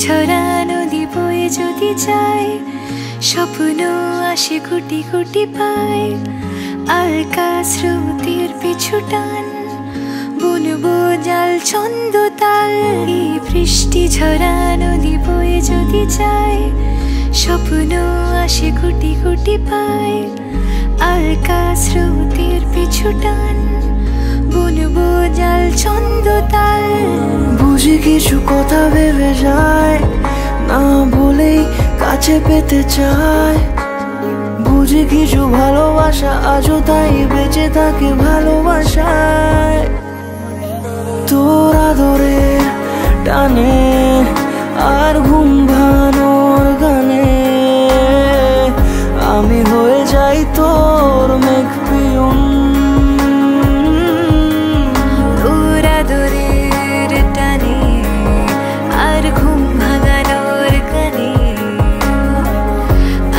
ঝরা নদী বয়ে যদি যায়, স্বপ্ন আসে কোটি কোটি পায়। আলকা স্রোতের পিছু টান, বুনবো জাল ছন্দ তাল। এই বৃষ্টি ঝরা নদী বয়ে যদি যায়, স্বপ্ন আসে কোটি কোটি পায়। আলকা স্রোতের পিছু টান, বুনবো জাল ছন্দ তাল। বুঝি কিছু কথা ভেবে যায়, না বলেই কাছে পেতে চায়। বুঝি কিছু ভালোবাসা আজও তাই বেঁচে থাকে ভালোবাসায়। তোর আদরের টানে আর ঘুম ভাঙানোর গানে আমি হয়ে যাই তোর মেঘ পিয়ন। তোর আদরের টানে আর ঘুম ভাঙানোর গানে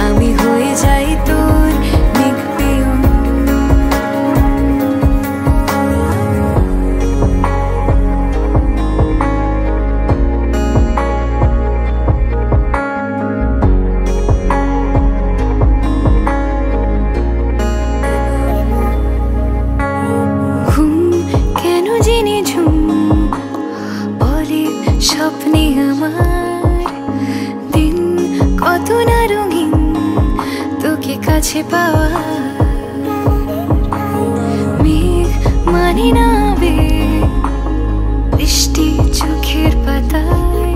আমি হয়ে যাই তোর মেঘ পিয়ন। স্বপ্নে আমার দিন কত না রঙিন, তোকে কাছে পাওয়া। মেঘ মানে না আবেগ, বৃষ্টি চোখের পাতায়।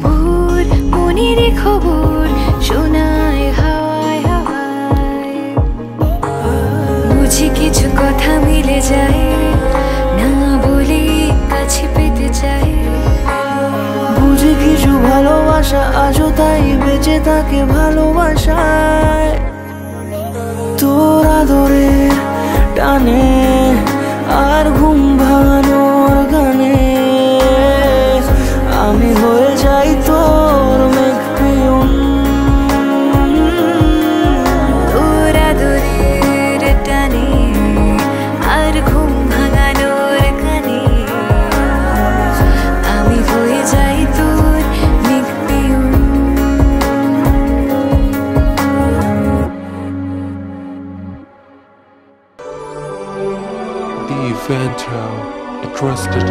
ভোর মনের খবর শোনায় হাওয়ায় হাওয়ায়। বুঝি কিছু কথা মিলে যায়, না বলে কাছে পেতে চাই। বুঝি কিছু ভালোবাসা আজও তাই বেঁচে থাকে ভালোবাসায়। তোর আদরের টানে আর ঘুম ভাঙানোর গানে আমি হয়ে যাই তোর মেঘ পিয়ন। তোর আদরের টানে আর ঘুম ভাঙানোর গানে আমি হয়ে যাই তোর মেঘ peon. The Evento, a trusted